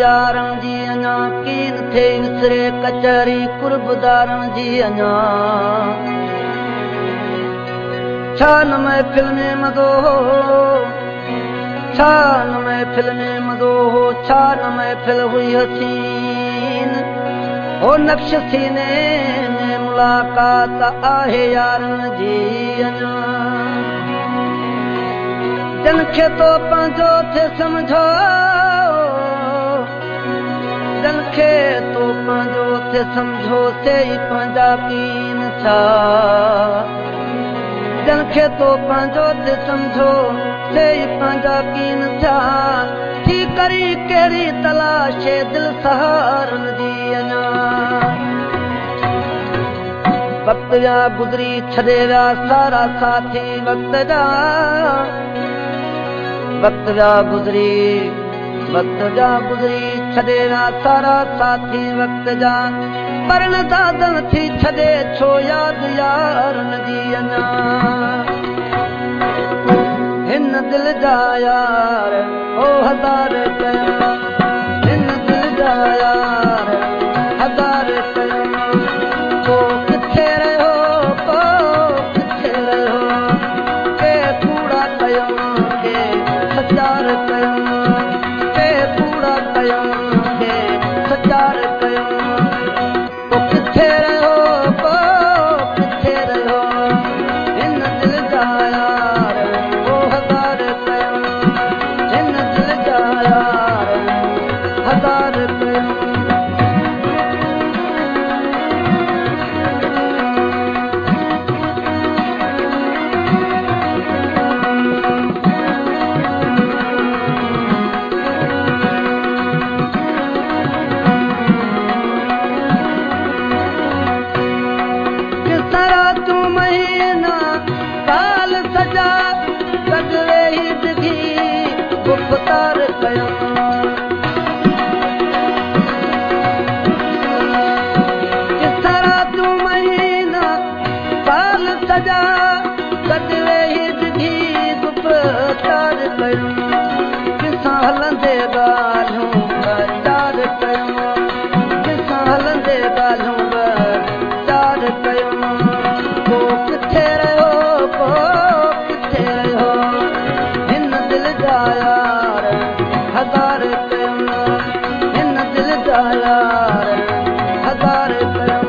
यारनि जी अञा कीन थे विसरे कचहरी कुर्बदारनि जी अञा छा न महफ़िल में मज़ो हो छा न महफ़िल में मज़ो हो छा न महफ़िल हुई हसीन हो नक्श सीने में मुलाक़ात आहे यारनि जी अञा जन खे तो पंहिंजो थे सम्झो जन खे तो पंहिंजो थे सम्झो से ई पंहिंजा कीन छा जन खे तो पंहिंजो थे सम्झो से ई पंहिंजा कीन छा थी करी कहिड़ी तलाश दिल सहारनि जी अञा वक़्त जा गुज़री छॾे विया सारा साथी वक़्त जा वक़्त जा गुज़री छॾे विया सारा साथी वक़्त जा पर न दादन थी छॾे छो यादि यारनि जी अञा हिन दिल जा यार ओ हज़ार कया हिन दिल जा यार हज़ार कया को किथे रहियो को किथे रहियो के कूड़ा कयो के सचार कयो के कूड़ा कयो के सचार कयो को किथे रहियो को किथे रहियो हिन दिल जा यार ओ हज़ार कयो हिन दिल जा यार हज़ार कयो तू महीना साल सजा कटरे ही दिखी गुफ्तार कयो किस तरह तू महीना साल सजा कटरे ही दिखी गुफ्तार कयो किसां हलंदे ॻाल्हियूं वीचार कयो किसां हलंदे ॻाल्हियूं वीचार कयो को किथे रहियो को किथे रहियो हिन दिल जा यार हज़ार कयो हिन दिल जा यार हज़ार कयो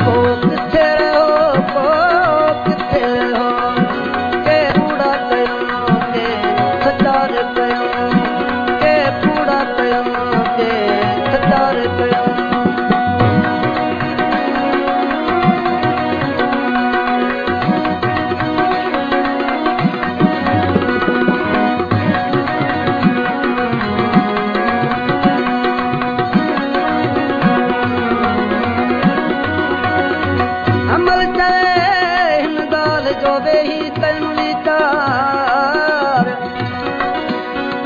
को किथे रहियो को किथे रहियो के कूड़ा कयो के सचार कयो के कूड़ा कयो के सचार कयो अमल चवे हिन ॻाल्हि जो वेही कयूं वीचार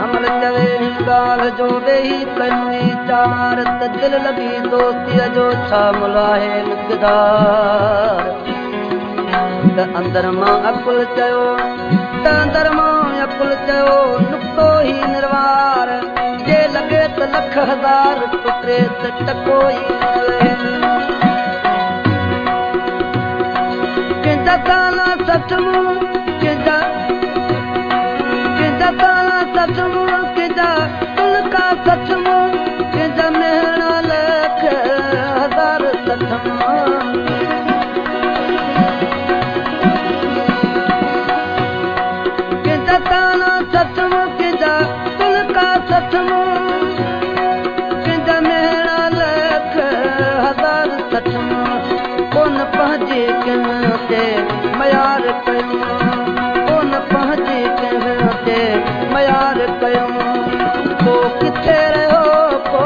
अमल चवे हिन ॻाल्हि जो वेही कयूं वीचार त दिलि लॻी दोस्तीअ जो छा मुल आहे मिक़दार त अंदर मां अकुल चयो नुक़्तो ई निर्वार जे लॻे त लख हज़ार टुकरे त टको ई ताला सचमू कंहिंजा ताला सचमू कंहिंजा तुलका सचमू कंहिंजा मेहणा लख हज़ार सचमू कंहिंजा ताला सचमू कंहिंजा तुलका सचमू कंहिंजा मेहणा लख हज़ार सचमू कोन पंहिंजे कंहिं ते मयार कयूं कोन पंहिंजे कंहिं ते मयार कयूं को किथे रहियो को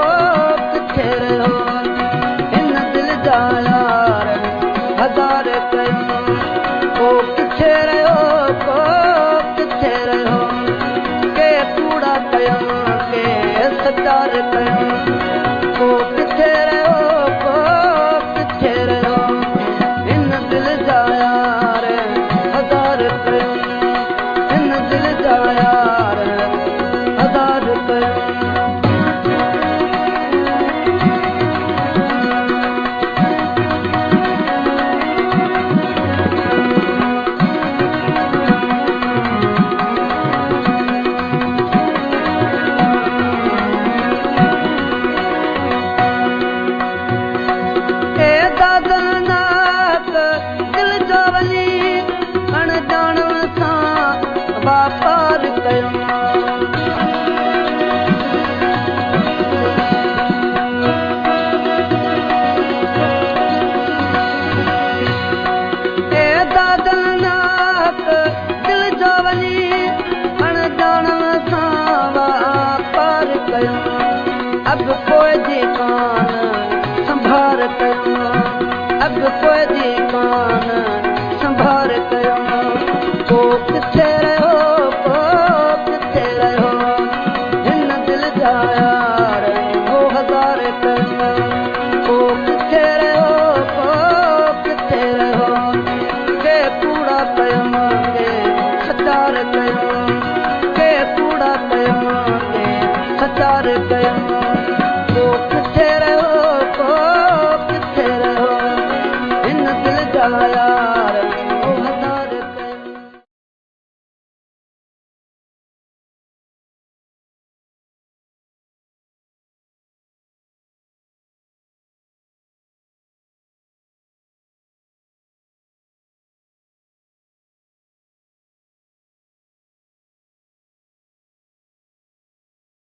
किथे रहियो हिन दिल जा यार हज़ार कयूं को किथे रहियो को किथे रहियो के कूड़ा कयूं के सचार कयूं को किथे रहियो को किथे रहियो हिन दिल जा यार हज़ार कयूं हिन दिल जा यार हज़ार कयूं कयूं अब पोइ जी कान संभार कयूं अब पोइ जी कान संभार कयूं को किथे रहियो को किथे रहियो हिन दिल जा यार हो हज़ार कयूं को किथे रहियो को किथे रहियो के कूड़ा कयूं के सचार कयूं के कूड़ा कयूं के सचार कयूं